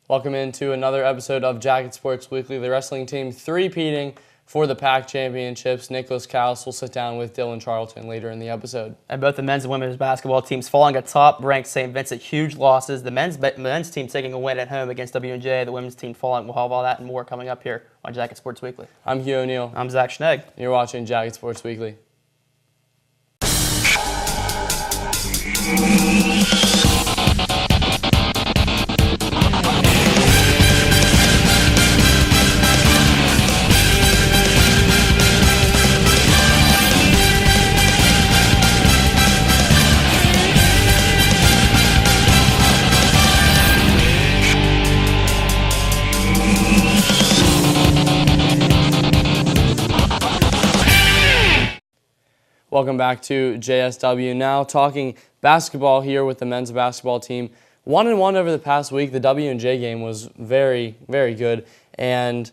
Welcome into another episode of Jacket Sports Weekly. The wrestling team three-peating for the PAC championships. Nicholas Callis will sit down with Dylan Charlton later in the episode. And both the men's and women's basketball teams falling atop ranked St. Vincent. Huge losses. The men's team taking a win at home against W&J. The women's team falling. We'll have all that and more coming up here on Jacket Sports Weekly. I'm Hugh O'Neill. I'm Zach Schnegg. You're watching Jacket Sports Weekly. Welcome back to JSW. Now talking basketball here with the men's basketball team. 1-1 over the past week. The W&J game was very, very good. And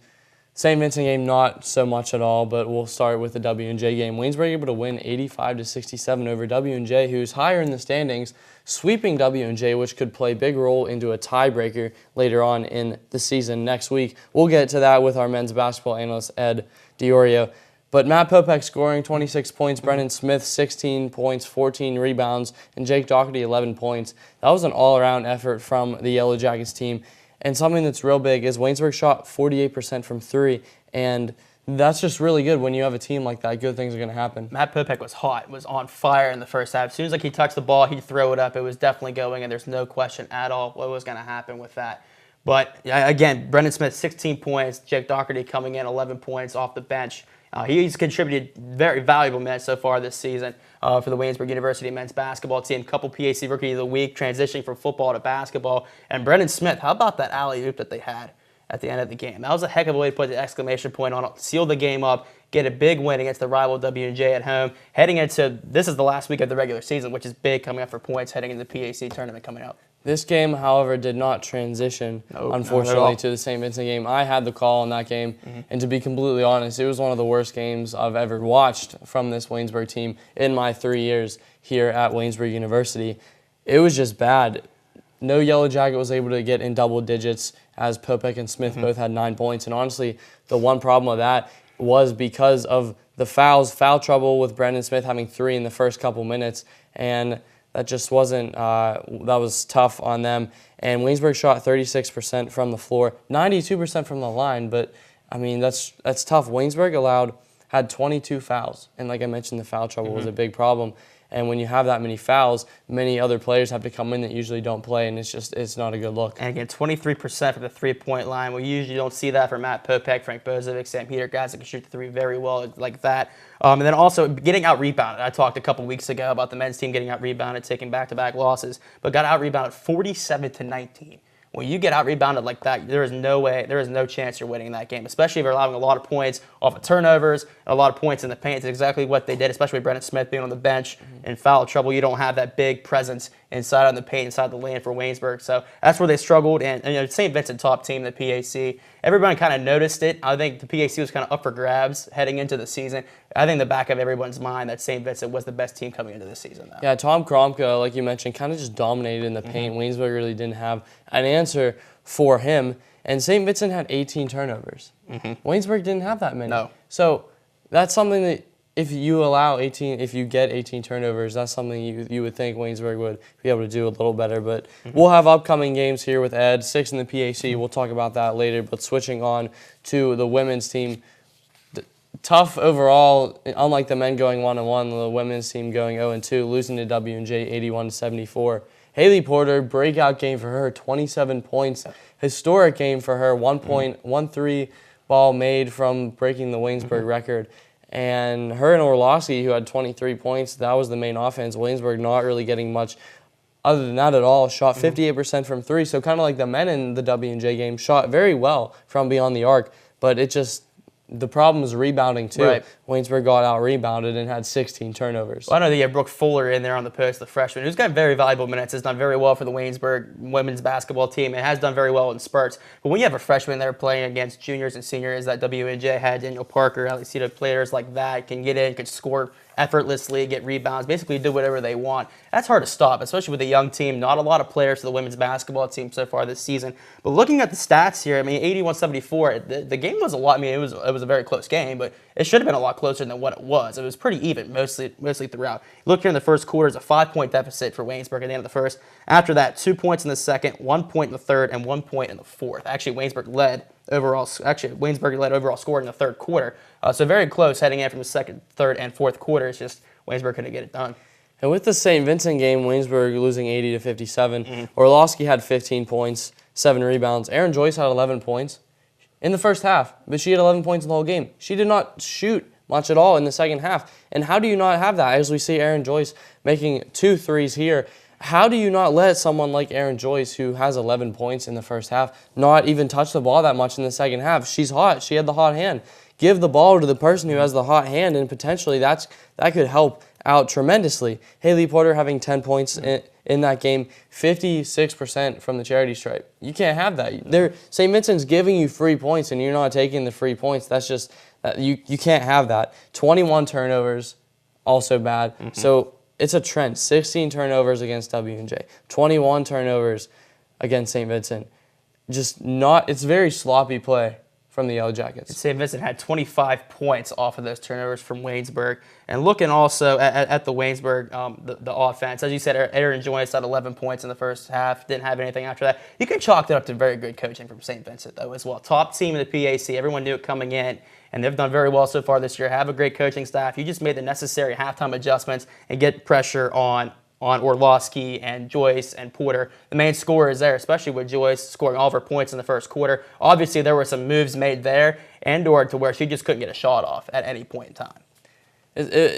St. Vincent game, not so much at all, but we'll start with the W&J game. Waynesburg able to win 85-67 over W&J, who's higher in the standings, sweeping W&J, which could play a big role into a tiebreaker later on in the season next week. We'll get to that with our men's basketball analyst, Ed Diorio. But Matt Popek scoring 26 points, Brendan Smith 16 points, 14 rebounds, and Jake Doherty 11 points. That was an all-around effort from the Yellow Jackets team. And something that's real big is Waynesburg shot 48% from three, and that's just really good when you have a team like that. Good things are going to happen. Matt Popek was hot, was on fire in the first half. As soon as he touched the ball, he'd throw it up. It was definitely going, and there's no question at all what was going to happen with that. But again, Brendan Smith 16 points, Jake Doherty coming in 11 points off the bench. He's contributed very valuable minutes so far this season for the Waynesburg University men's basketball team. Couple PAC Rookie of the Week, transitioning from football to basketball. And Brendan Smith, how about that alley-oop that they had at the end of the game? That was a heck of a way to put the exclamation point on it, seal the game up, get a big win against the rival W&J at home. Heading into, this is the last week of the regular season, which is big coming up for points heading into the PAC tournament coming up. This game, however, did not transition, unfortunately, to the St. Vincent game. I had the call on that game, and to be completely honest, it was one of the worst games I've ever watched from this Waynesburg team in my 3 years here at Waynesburg University. It was just bad. No Yellow Jacket was able to get in double digits, as Popek and Smith both had 9 points. And honestly, the one problem with that was because of the fouls, foul trouble with Brendan Smith having 3 in the first couple minutes, and that just wasn't, that was tough on them. And Waynesburg shot 36% from the floor, 92% from the line, but I mean, that's tough. Waynesburg had 22 fouls, and like I mentioned, the foul trouble was a big problem. And when you have that many fouls, many other players have to come in that usually don't play, and it's not a good look. And again, 23% from the three-point line. We usually don't see that from Matt Popek, Frank Bozovic, Sam Peter, guys that can shoot the three very well like that. And then also getting out-rebounded. I talked a couple weeks ago about the men's team getting out-rebounded, taking back-to-back losses, but got out-rebounded 47-19. When you get out-rebounded like that, there is no chance you're winning that game, especially if you're allowing a lot of points off of turnovers, a lot of points in the paint. It's exactly what they did, especially with Brendan Smith being on the bench in foul trouble. You don't have that big presence inside on the paint, inside the lane for Waynesburg. So that's where they struggled. And St. Vincent top team, the PAC, everyone kind of noticed it. I think the PAC was kind of up for grabs heading into the season. I think in the back of everyone's mind that St. Vincent was the best team coming into this season, though. Yeah, Tom Kromka, like you mentioned, kind of just dominated in the paint. Waynesburg really didn't have an answer for him. And St. Vincent had 18 turnovers. Waynesburg didn't have that many. No. So that's something that if you get 18 turnovers, that's something you would think Waynesburg would be able to do a little better. But we'll have upcoming games here with Ed, 6 in the PAC. We'll talk about that later. But switching on to the women's team, tough overall. Unlike the men going 1-1, the women's team going 0-2, losing to W&J 81-74. Haley Porter, breakout game for her, 27 points. Historic game for her, 1 point, 1 3-ball made from breaking the Waynesburg record. And her and Orlowski, who had 23 points, that was the main offense. Waynesburg not really getting much other than that at all. Shot 58% from three, so kind of like the men in the W&J game, shot very well from beyond the arc, but the problem was rebounding too. Right. Waynesburg got out-rebounded and had 16 turnovers. Well, I know that you have Brooke Fuller in there on the post, the freshman, who's got very valuable minutes, has done very well for the Waynesburg women's basketball team. It has done very well in spurts. But when you have a freshman there playing against juniors and seniors that W&J had, Daniel Parker, Alexita players like that, can get in, can score effortlessly, get rebounds, basically do whatever they want. That's hard to stop, especially with a young team. Not a lot of players for the women's basketball team so far this season. But looking at the stats here, I mean, 81-74, the game was a lot. I mean, it was a very close game, but it should have been a lot closer than what it was. It was pretty even mostly throughout. Look here in the first quarter, it's a 5-point deficit for Waynesburg at the end of the first. After that, 2 points in the second, 1 point in the third, and 1 point in the fourth. Actually, Waynesburg led overall scoring in the third quarter. So very close heading in from the second, third, and fourth quarter. It's just Waynesburg couldn't get it done. And with the St. Vincent game, Waynesburg losing 80-57, Orlowski had 15 points, 7 rebounds. Aaron Joyce had 11 points in the first half, but she had 11 points in the whole game. She did not shoot much at all in the second half. And how do you not have that? As we see Aaron Joyce making 2 threes here, how do you not let someone like Aaron Joyce, who has 11 points in the first half, not even touch the ball that much in the second half? She's hot. She had the hot hand. Give the ball to the person who has the hot hand, and potentially that could help out tremendously. Haley Porter having 10 points in that game, 56% from the charity stripe. You can't have that. St. Vincent's giving you free points, and you're not taking the free points. That's just you can't have that. 21 turnovers, also bad. So it's a trend. 16 turnovers against W&J, 21 turnovers against St. Vincent. It's very sloppy play from the Yellow Jackets. St. Vincent had 25 points off of those turnovers from Waynesburg. And looking also at the Waynesburg, the offense, as you said, Aaron Joyce had 11 points in the first half, didn't have anything after that. You can chalk that up to very good coaching from St. Vincent, though, as well. Top team in the PAC. Everyone knew it coming in, and they've done very well so far this year. Have a great coaching staff. You just made the necessary halftime adjustments and get pressure on Orlowski and Joyce and Porter. The main scorer is there, especially with Joyce scoring all of her points in the first quarter. Obviously, there were some moves made there and/or to where she just couldn't get a shot off at any point in time.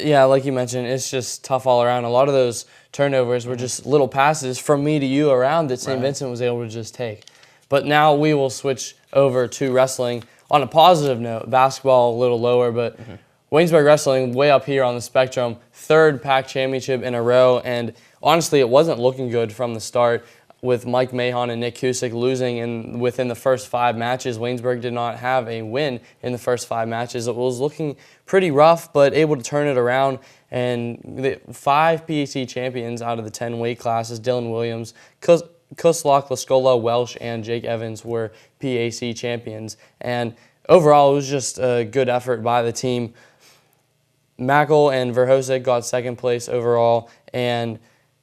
Yeah, like you mentioned, it's just tough all around. A lot of those turnovers were just little passes from me to you around that St. Vincent was able to just take. But now we will switch over to wrestling. On a positive note, basketball a little lower, but Waynesburg Wrestling way up here on the spectrum, 3rd PAC championship in a row, and honestly, it wasn't looking good from the start with Mike Mahon and Nick Cusick losing within the first 5 matches. Waynesburg did not have a win in the first 5 matches. It was looking pretty rough, but able to turn it around, and the 5 PAC champions out of the 10 weight classes, Dylan Williams, Kuslock, Lascola, Welsh, and Jake Evans were PAC champions. And overall, it was just a good effort by the team. Mackel and Verhosek got 2nd place overall, and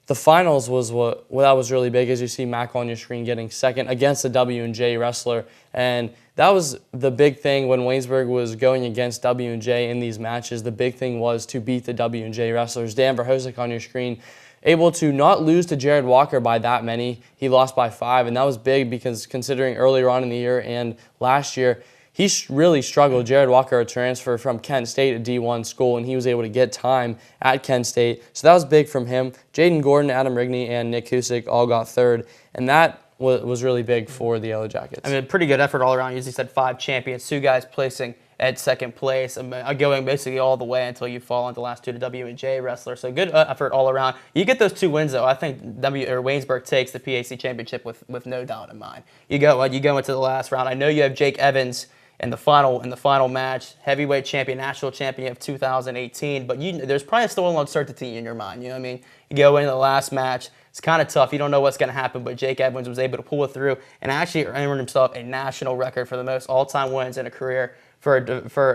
the finals was what that was really big, as you see Mackel on your screen getting 2nd against the W&J wrestler, and that was the big thing when Waynesburg was going against W&J in these matches. The big thing was to beat the W&J wrestlers. Dan Verhosek on your screen, able to not lose to Jared Walker by that many. He lost by 5, and that was big because considering earlier on in the year and last year, he really struggled. Jared Walker, a transfer from Kent State, a D1 school, and he was able to get time at Kent State. So that was big from him. Jaden Gordon, Adam Rigney, and Nick Cusick all got 3rd, and that was really big for the Yellow Jackets. I mean, pretty good effort all around. You usually said 5 champions, 2 guys placing at 2nd place, going basically all the way until you fall into the last 2 to W&J wrestler. So good effort all around. You get those 2 wins, though. I think Waynesburg takes the PAC championship with no doubt in mind. You go into the last round. I know you have Jake Evans in the final match, heavyweight champion, national champion of 2018. But there's probably still a little uncertainty in your mind. You know what I mean? You go into the last match. It's kind of tough. You don't know what's going to happen, but Jake Evans was able to pull it through and actually earned himself a national record for the most all-time wins in a career for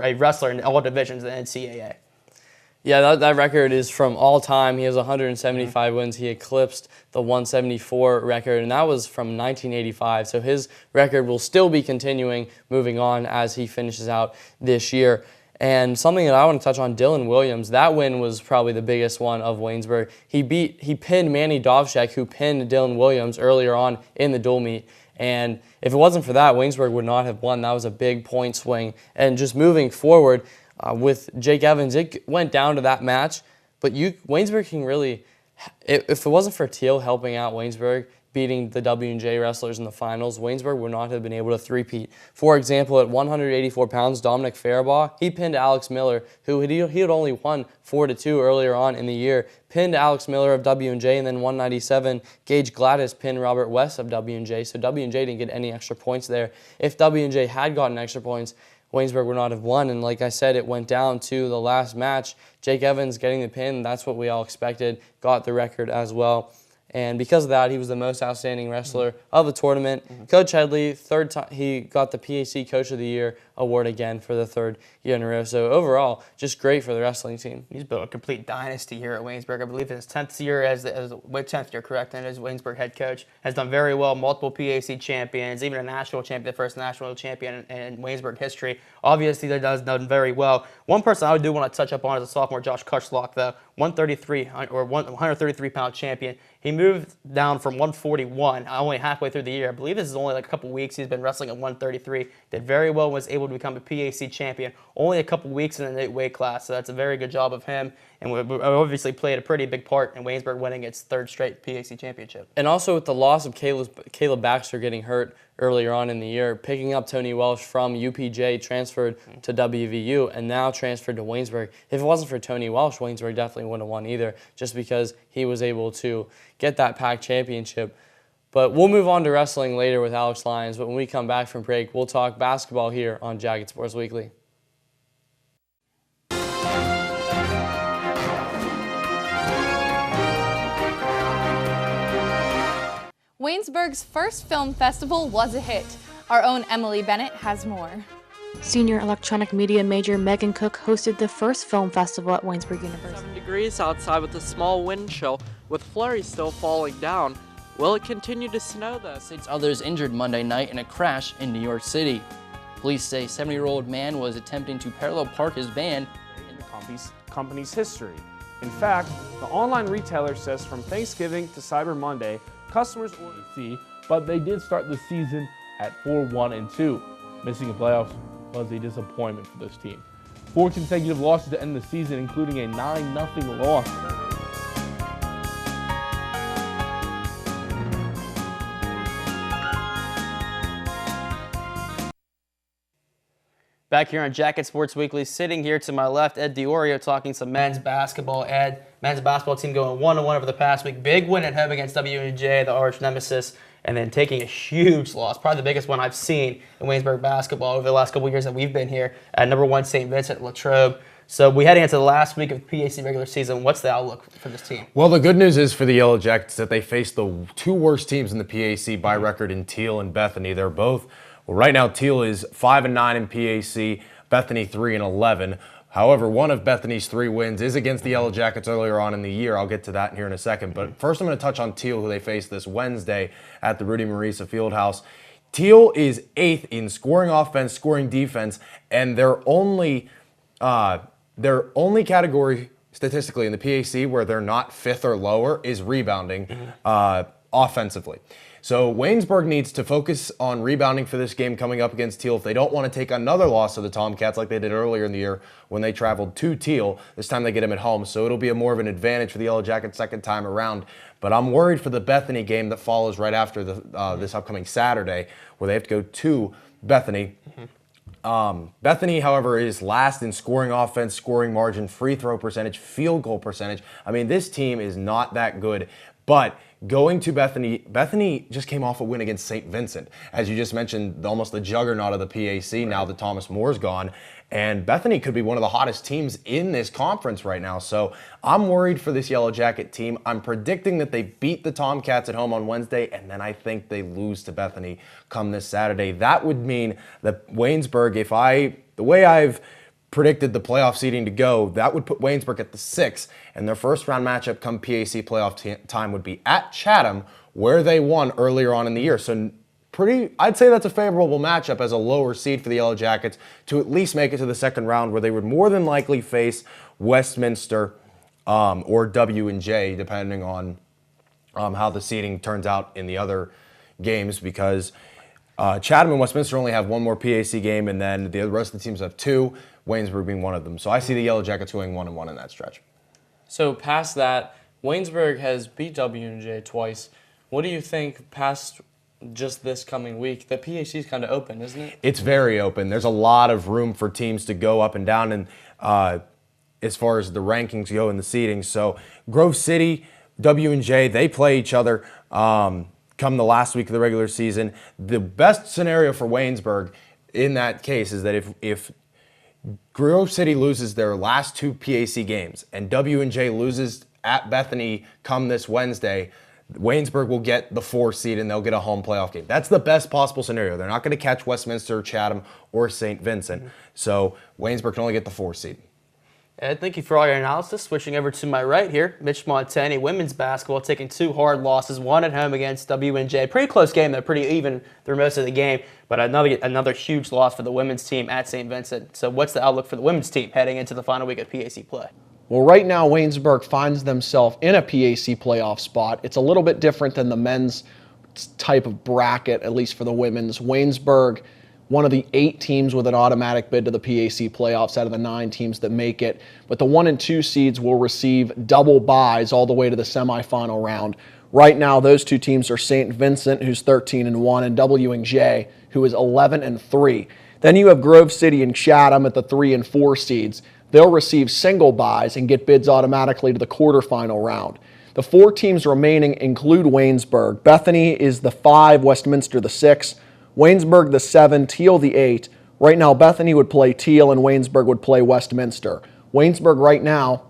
a wrestler in all divisions in the NCAA. Yeah, that record is from all time. He has 175 wins. He eclipsed the 174 record, and that was from 1985. So his record will still be continuing moving on as he finishes out this year. And something that I want to touch on, Dylan Williams, that win was probably the biggest one of Waynesburg. He pinned Manny Dovshek, who pinned Dylan Williams earlier on in the dual meet. And if it wasn't for that, Waynesburg would not have won. That was a big point swing. And just moving forward, with Jake Evans, it went down to that match, but Waynesburg can really, if it wasn't for Teal helping out Waynesburg, beating the W&J wrestlers in the finals, Waynesburg would not have been able to three-peat. For example, at 184 pounds, Dominic Faribaugh, he pinned Alex Miller, who he had only won 4-2 earlier on in the year, pinned Alex Miller of W&J, and then 197, Gage Gladys pinned Robert West of W&J, so W&J didn't get any extra points there. If W&J had gotten extra points, Waynesburg would not have won. And like I said, it went down to the last match. Jake Evans getting the pin, that's what we all expected, got the record as well. And because of that, he was the most outstanding wrestler of the tournament. Coach Headley, third time he got the PAC Coach of the Year award again for the third year in a row. So overall, just great for the wrestling team. He's built a complete dynasty here at Waynesburg. I believe in his 10th year as 10th year, correct, and as Waynesburg head coach. Has done very well, multiple PAC champions, even a national champion, the first national champion in Waynesburg history. Obviously, that has done very well. One person I do want to touch up on is a sophomore, Josh Kutchlock, the 133-pound champion. He moved down from 141 only halfway through the year. I believe this is only like a couple weeks. He's been wrestling at 133. Did very well, was able to become a PAC champion only a couple weeks in the weight class. So that's a very good job of him. And we obviously played a pretty big part in Waynesburg winning its third straight PAC championship. And also with the loss of Caleb Baxter getting hurt earlier on in the year, picking up Tony Welsh from UPJ, transferred to WVU, and now transferred to Waynesburg. If it wasn't for Tony Welsh, Waynesburg definitely wouldn't have won either, just because he was able to get that PAC championship. But we'll move on to wrestling later with Alex Lyons. But when we come back from break, we'll talk basketball here on Jagged Sports Weekly. Waynesburg's first film festival was a hit. Our own Emily Bennett has more. Senior electronic media major Megan Cook hosted the first film festival at Waynesburg University. 7 degrees outside with a small wind chill, with flurries still falling down. Will it continue to snow though? 6 others injured Monday night in a crash in New York City. Police say a 70-year-old man was attempting to parallel park his van in the company's history. In fact, the online retailer says from Thanksgiving to Cyber Monday, customers ordered C, but they did start the season at 4-1-2. Missing the playoffs was a disappointment for this team. 4 consecutive losses to end the season, including a 9-0 loss. Back here on Jacket Sports Weekly, sitting here to my left, Ed Diorio talking some men's basketball. Ed, men's basketball team going 1-1 over the past week. Big win at home against WNJ, the arch nemesis, and then taking a huge loss, probably the biggest one I've seen in Waynesburg basketball over the last couple of years that we've been here at number 1 St. Vincent Latrobe. So we heading into the last week of the PAC regular season. What's the outlook for this team? Well, the good news is for the Yellow Jackets that they face the 2 worst teams in the PAC by record in Teal and Bethany. They're both, well, right now Teal is 5-9 in PAC, Bethany 3-11. However, one of Bethany's 3 wins is against the Yellow Jackets earlier on in the year. I'll get to that here in a second. But first I'm going to touch on Teal, who they face this Wednesday at the Rudy Marisa Fieldhouse. Teal is 8th in scoring offense, scoring defense, and their only category statistically in the PAC where they're not 5th or lower is rebounding offensively. So Waynesburg needs to focus on rebounding for this game coming up against Teal if they don't want to take another loss to the Tomcats like they did earlier in the year when they traveled to Teal. This time they get them at home, so it'll be more of an advantage for the Yellow Jackets second time around. But I'm worried for the Bethany game that follows right after this upcoming Saturday where they have to go to Bethany. Bethany, however, is last in scoring offense, scoring margin, free throw percentage, field goal percentage. I mean, this team is not that good, but going to Bethany just came off a win against St. Vincent. As you just mentioned, almost the juggernaut of the PAC now that Thomas Moore's gone. And Bethany could be one of the hottest teams in this conference right now. So I'm worried for this Yellow Jacket team. I'm predicting that they beat the Tomcats at home on Wednesday, and then I think they lose to Bethany come this Saturday. That would mean that Waynesburg, the way I've predicted the playoff seeding to go, that would put Waynesburg at the 6th, and their first round matchup come PAC playoff time would be at Chatham, where they won earlier on in the year. So I'd say that's a favorable matchup as a lower seed for the Yellow Jackets to at least make it to the second round, where they would more than likely face Westminster or W&J, depending on how the seeding turns out in the other games, because Chatham and Westminster only have 1 more PAC game, and then the rest of the teams have 2, Waynesburg being one of them. So I see the Yellow Jackets going 1-1 in that stretch. So past that, Waynesburg has beat W&J twice. What do you think past just this coming week? The PAC is kind of open, isn't it? It's very open. There's a lot of room for teams to go up and down, and as far as the rankings go in the seedings. So Grove City, W&J, they play each other come the last week of the regular season. The best scenario for Waynesburg in that case is that if Grove City loses their last 2 PAC games and W&J loses at Bethany come this Wednesday, Waynesburg will get the 4 seed and they'll get a home playoff game. That's the best possible scenario. They're not going to catch Westminster, Chatham, or St. Vincent. So Waynesburg can only get the 4 seed. Ed, thank you for all your analysis. Switching over to my right here, Mitch Montani, women's basketball, taking 2 hard losses, one at home against W&J. Pretty close game, though, pretty even through most of the game, but another huge loss for the women's team at St. Vincent. So what's the outlook for the women's team heading into the final week of PAC play? Well, right now, Waynesburg finds themselves in a PAC playoff spot. It's a little bit different than the men's type of bracket, at least for the women's. Waynesburg, one of the 8 teams with an automatic bid to the PAC playoffs out of the 9 teams that make it. But the 1 and 2 seeds will receive double byes all the way to the semifinal round. Right now, those 2 teams are St. Vincent, who's 13-1, and W&J, who is 11-3. Then you have Grove City and Chatham at the 3 and 4 seeds. They'll receive single byes and get bids automatically to the quarterfinal round. The 4 teams remaining include Waynesburg. Bethany is the 5, Westminster the 6, Waynesburg the 7, Teal the 8. Right now, Bethany would play Teal and Waynesburg would play Westminster. Waynesburg right now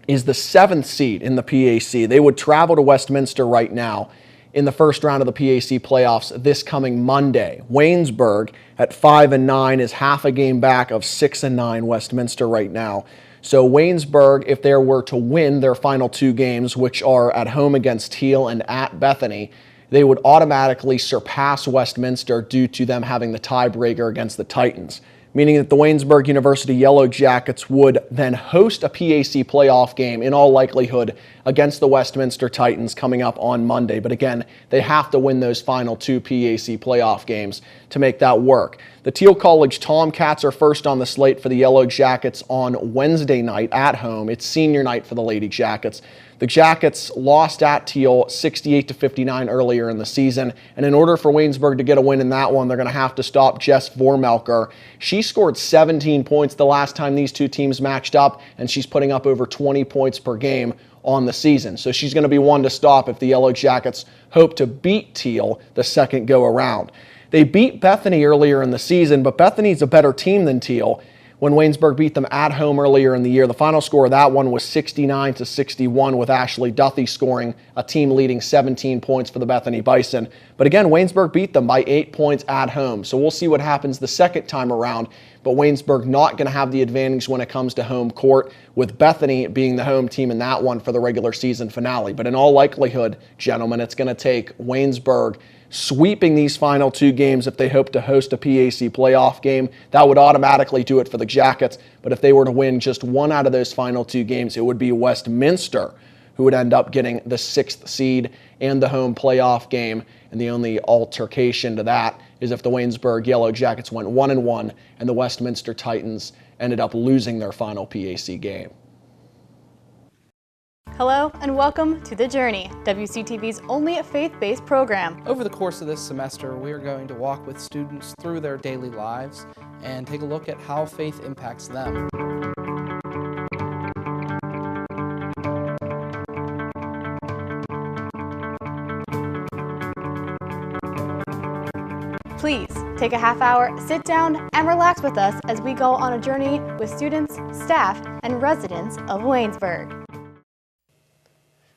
is the 7th seed in the PAC. They would travel to Westminster right now in the first round of the PAC playoffs this coming Monday. Waynesburg at 5-9 is half a game back of 6-9 Westminster right now. So Waynesburg, if they were to win their final 2 games, which are at home against Teal and at Bethany, they would automatically surpass Westminster due to them having the tiebreaker against the Titans, meaning that the Waynesburg University Yellow Jackets would then host a PAC playoff game in all likelihood against the Westminster Titans coming up on Monday. But again, they have to win those final 2 PAC playoff games to make that work. The Teal College Tomcats are first on the slate for the Yellow Jackets on Wednesday night at home. It's senior night for the Lady Jackets. The Jackets lost at Teal 68-59 earlier in the season, and in order for Waynesburg to get a win in that one, they're going to have to stop Jess Vormelker. She scored 17 points the last time these 2 teams matched up, and she's putting up over 20 points per game on the season. So she's going to be one to stop if the Yellow Jackets hope to beat Teal the second go-around. They beat Bethany earlier in the season, but Bethany's a better team than Teal. When Waynesburg beat them at home earlier in the year, the final score of that one was 69-61, with Ashley Duthie scoring a team-leading 17 points for the Bethany Bison. But again, Waynesburg beat them by 8 points at home. So we'll see what happens the second time around. But Waynesburg not going to have the advantage when it comes to home court, with Bethany being the home team in that one for the regular season finale. But in all likelihood, gentlemen, it's going to take Waynesburg sweeping these final 2 games if they hope to host a PAC playoff game. That would automatically do it for the Jackets. But if they were to win just 1 out of those final 2 games, it would be Westminster who would end up getting the 6th seed and the home playoff game. And the only altercation to that is if the Waynesburg Yellow Jackets went 1-1 and the Westminster Titans ended up losing their final PAC game. Hello and welcome to The Journey, WCTV's only faith-based program. Over the course of this semester, we are going to walk with students through their daily lives and take a look at how faith impacts them. Please take a half hour, sit down, and relax with us as we go on a journey with students, staff, and residents of Waynesburg.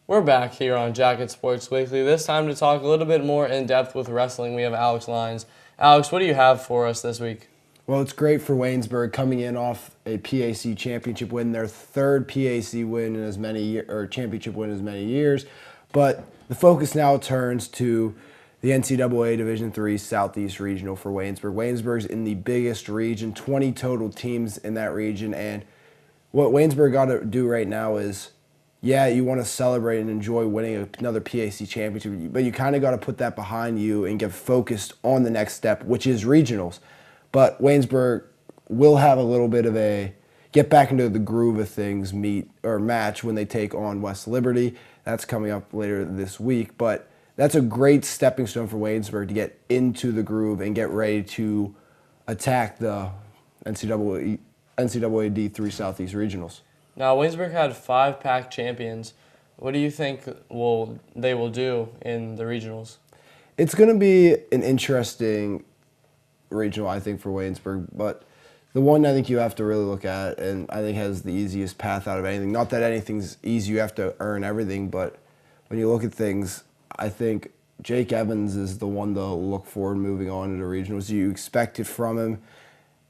We're back here on Jacket Sports Weekly, this time to talk a little bit more in depth with wrestling. We have Alex Lyons. Alex, what do you have for us this week? Well, it's great for Waynesburg coming in off a PAC championship win, their 3rd PAC win in as many championship win in as many years. But the focus now turns to the NCAA Division III Southeast Regional for Waynesburg. Waynesburg's in the biggest region, 20 total teams in that region, and what Waynesburg got to do right now is, yeah, you want to celebrate and enjoy winning another PAC championship, but you kind of got to put that behind you and get focused on the next step, which is regionals. But Waynesburg will have a little bit of a get back into the groove of things match when they take on West Liberty. That's coming up later this week, but that's a great stepping stone for Waynesburg to get into the groove and get ready to attack the NCAA D3 Southeast Regionals. Now, Waynesburg had 5 PAC champions. What do you think they will do in the regionals? It's going to be an interesting regional, I think, for Waynesburg. But the one I think you have to really look at, and I think has the easiest path out of anything, not that anything's easy, you have to earn everything, but when you look at things, I think Jake Evans is the one to look for moving on into regionals. You expect it from him.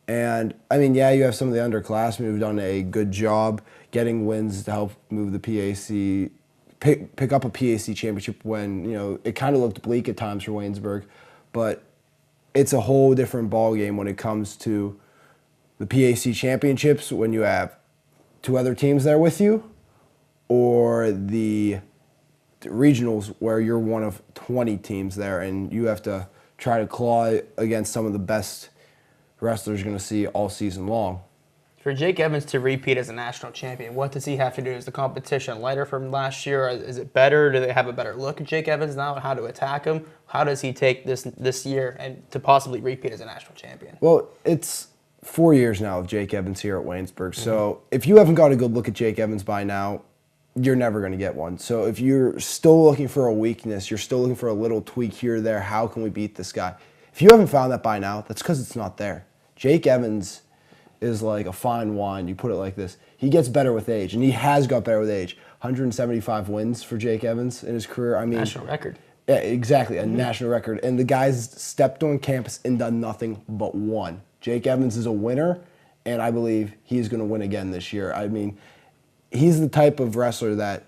And, I mean, yeah, you have some of the underclassmen who've done a good job getting wins to help move the PAC, pick up a PAC championship when, you know, it kind of looked bleak at times for Waynesburg. But it's a whole different ballgame when it comes to the PAC championships when you have 2 other teams there with you, or the regionals where you're one of 20 teams there and you have to try to claw against some of the best wrestlers you're going to see all season long. For Jake Evans to repeat as a national champion, what does he have to do? Is the competition lighter from last year? Is it better? Do they have a better look at Jake Evans now? How to attack him? How does he take this year and to possibly repeat as a national champion? Well, it's 4 years now of Jake Evans here at Waynesburg. So if you haven't got a good look at Jake Evans by now, you're never going to get one. So if you're still looking for a weakness, you're still looking for a little tweak here or there, how can we beat this guy? If you haven't found that by now, that's because it's not there. Jake Evans is like a fine wine. You put it like this. He gets better with age, and he has got better with age. 175 wins for Jake Evans in his career. I mean, national record. Yeah, exactly, a national record. And the guy's stepped on campus and done nothing but won. Jake Evans is a winner, and I believe he's going to win again this year. I mean, he's the type of wrestler that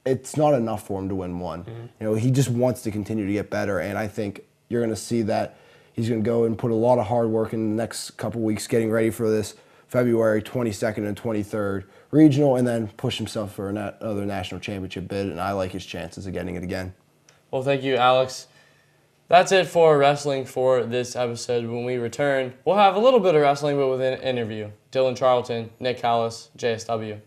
it's not enough for him to win one. You know, he just wants to continue to get better, and I think you're going to see that he's going to go and put a lot of hard work in the next couple weeks getting ready for this February 22nd and 23rd regional, and then push himself for another national championship bid, and I like his chances of getting it again. Well, thank you, Alex. That's it for wrestling for this episode. When we return, we'll have a little bit of wrestling, but with an interview. Dylan Charlton, Nick Callis, JSW.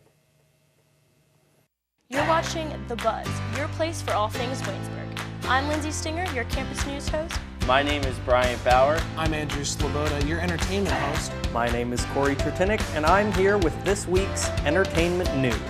You're watching The Buzz, your place for all things Waynesburg. I'm Lindsay Stinger, your campus news host. My name is Brian Bauer. I'm Andrew Sloboda, your entertainment host. My name is Corey Tertinick, and I'm here with this week's entertainment news.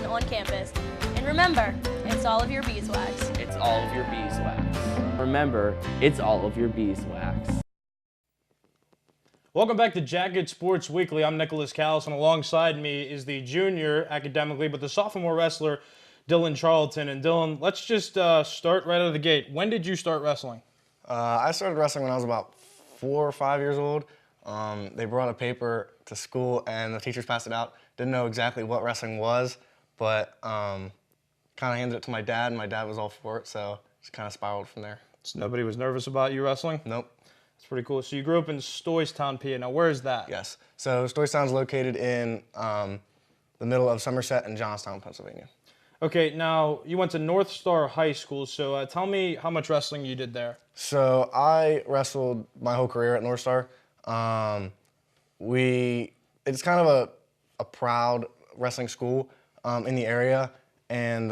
On campus. And remember, it's all of your beeswax. It's all of your beeswax. Remember, it's all of your beeswax. Welcome back to Jacket Sports Weekly. I'm Nicholas Callis, and alongside me is the junior academically, but the sophomore wrestler, Dylan Charlton. And Dylan, let's just start right out of the gate. When did you start wrestling? I started wrestling when I was about 4 or 5 years old. They brought a paper to school, and the teachers passed it out. Didn't know exactly what wrestling was, but kind of handed it to my dad, and my dad was all for it, so just kind of spiraled from there. So nobody was nervous about you wrestling? Nope. That's pretty cool. So you grew up in Stoystown, PA. Now, where is that? Yes. So Stoystown's located in the middle of Somerset and Johnstown, Pennsylvania. Okay, now you went to North Star High School, so tell me how much wrestling you did there. So I wrestled my whole career at North Star. It's kind of a proud wrestling school in the area, and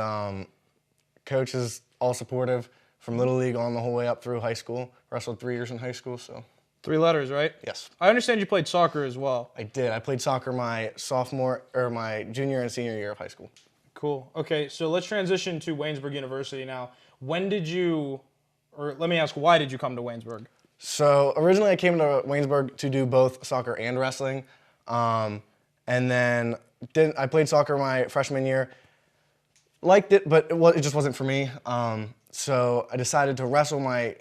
coach is all supportive from Little League on the whole way up through high school. Wrestled 3 years in high school, so. 3 letters, right? Yes. I understand you played soccer as well. I did. I played soccer my junior and senior year of high school. Cool. Okay, so let's transition to Waynesburg University now. When did you, or let me ask, why did you come to Waynesburg? So originally I came to Waynesburg to do both soccer and wrestling. And then I played soccer my freshman year. Liked it, but it just wasn't for me. So I decided to wrestle my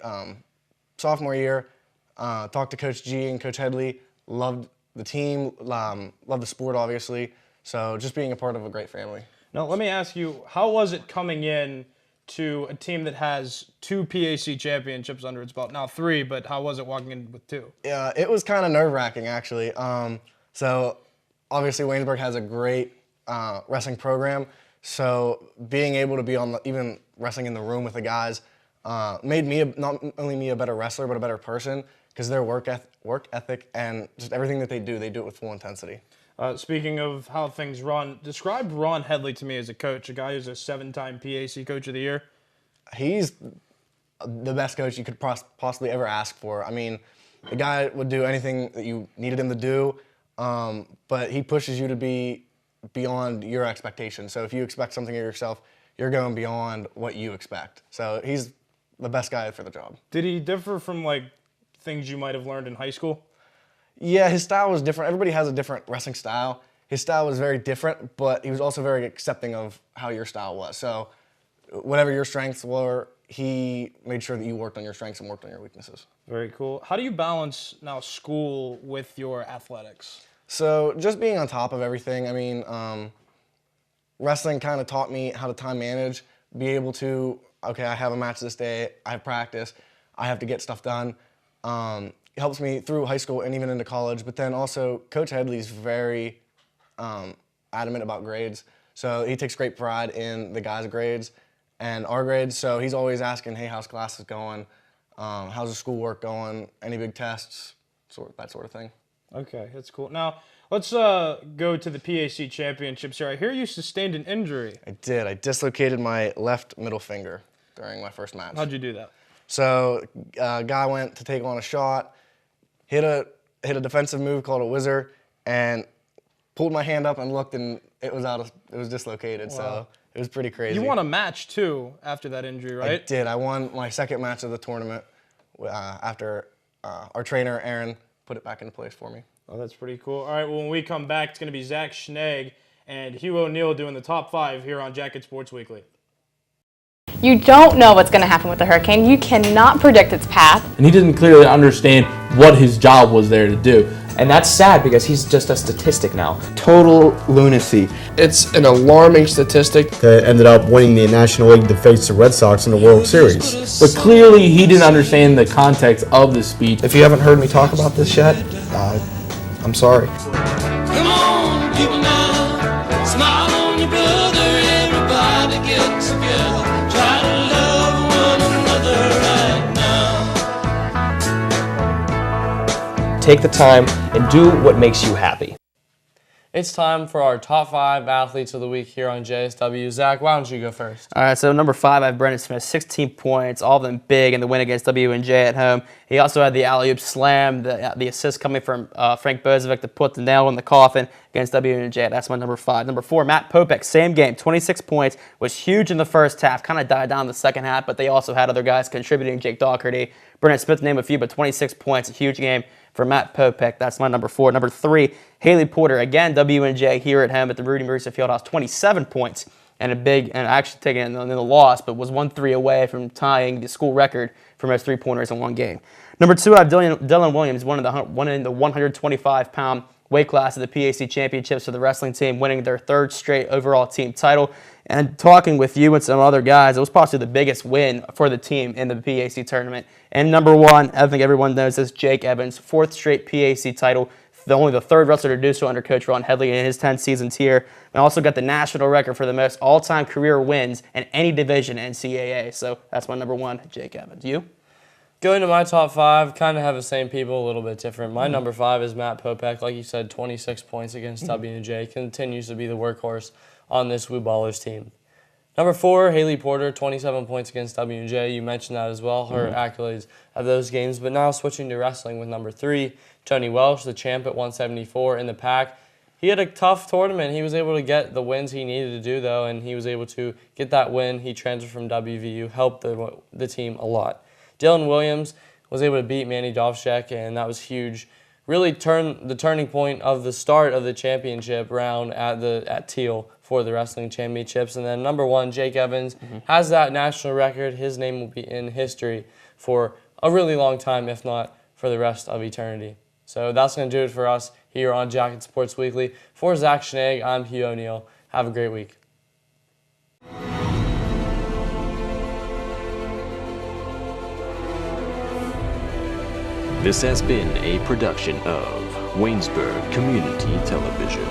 sophomore year. Talked to Coach G and Coach Headley. Loved the team, loved the sport, obviously. So just being a part of a great family. Now, let me ask you, how was it coming in to a team that has 2 PAC championships under its belt? Now 3, but how was it walking in with 2? Yeah, it was kind of nerve-wracking, actually. So obviously Waynesburg has a great wrestling program. So being able to be even wrestling in the room with the guys made me not only me a better wrestler, but a better person, because their work ethic and just everything that they do it with full intensity. Speaking of how things run, describe Ron Headley to me as a coach, a guy who's a 7-time PAC Coach of the Year. He's the best coach you could possibly ever ask for. I mean, the guy would do anything that you needed him to do, but he pushes you to be beyond your expectations. So if you expect something of yourself, you're going beyond what you expect. So he's the best guy for the job. Did he differ from like things you might have learned in high school? Yeah, his style was different. Everybody has a different wrestling style. His style was very different, but he was also very accepting of how your style was. So whatever your strengths were, he made sure that you worked on your strengths and worked on your weaknesses. Very cool. How do you balance now school with your athletics? So just being on top of everything. I mean, wrestling kind of taught me how to time manage, be able to, okay, I have a match this day, I have practice, I have to get stuff done. It helps me through high school and even into college, but then also Coach Headley's very adamant about grades. So he takes great pride in the guys' grades and our grades. So he's always asking, hey, how's classes going? How's the schoolwork going? Any big tests? That sort of thing. Okay, that's cool. Now, let's go to the PAC championships here. I hear you sustained an injury. I did. I dislocated my left middle finger during my first match. How'd you do that? So a guy went to take on a shot, hit a defensive move called a whizzer, and pulled my hand up and looked, and it was dislocated. Wow. So it was pretty crazy. You won a match too after that injury, right? I did. I won my second match of the tournament after our trainer Aaron put it back into place for me. Oh, that's pretty cool. All right, well, when we come back, it's going to be Zach Schnegg and Hugh O'Neill doing the top 5 here on Jacket Sports Weekly. You don't know what's going to happen with the hurricane. You cannot predict its path. And he didn't clearly understand what his job was there to do. And that's sad because he's just a statistic now. Total lunacy. It's an alarming statistic. That ended up winning the National League to face the Red Sox in the World Series. But clearly he didn't understand the context of the speech. If you haven't heard me talk about this yet, I'm sorry. Come on, people now, smile on your brother, everybody get together, try to love one another right now. Take the time and do what makes you happy. It's time for our top 5 athletes of the week here on JSW. Zach, why don't you go first? All right, so number 5, I have Brendan Smith, 16 points, all of them big in the win against W&J at home. He also had the alley-oop slam, the assist coming from Frank Bozovic to put the nail in the coffin against W&J. That's my number 5. Number 4, Matt Popek, same game, 26 points, was huge in the first half, kind of died down in the second half, but they also had other guys contributing, Jake Doherty. Brendan Smith, name a few, but 26 points, a huge game for Matt Popek. That's my number 4. Number 3, Haley Porter, again, W&J here at home at the Rudy Mauricio Fieldhouse, 27 points and actually taking in the loss, but was 1-3 away from tying the school record for most three-pointers in one game. Number 2, I have Dylan Williams, one in the 125-pound weight class of the PAC championships for the wrestling team, winning their 3rd straight overall team title. And talking with you and some other guys, it was possibly the biggest win for the team in the PAC tournament. And number 1, I think everyone knows this, Jake Evans, 4th straight PAC title, only the 3rd wrestler to do so under Coach Ron Headley in his 10 seasons here. And also got the national record for the most all-time career wins in any division in NCAA. So that's my number 1, Jake Evans. You? Going to my top 5, kind of have the same people, a little bit different. My number 5 is Matt Popek. Like you said, 26 points against W&J. Continues to be the workhorse on this Woo Ballers team. Number 4, Haley Porter, 27 points against W&J. You mentioned that as well, her accolades of those games. But now switching to wrestling with number 3, Tony Welsh, the champ at 174 in the pack. He had a tough tournament. He was able to get the wins he needed to do, though, and he was able to get that win. He transferred from WVU, helped the team a lot. Dylan Williams was able to beat Manny Dovchek, and that was huge. Really turned the turning point of the start of the championship round at Teal for the wrestling championships. And then number 1, Jake Evans, has that national record. His name will be in history for a really long time, if not for the rest of eternity. So that's going to do it for us here on Jacket Sports Weekly. For Zach Schnegg, I'm Hugh O'Neill. Have a great week. This has been a production of Waynesburg Community Television.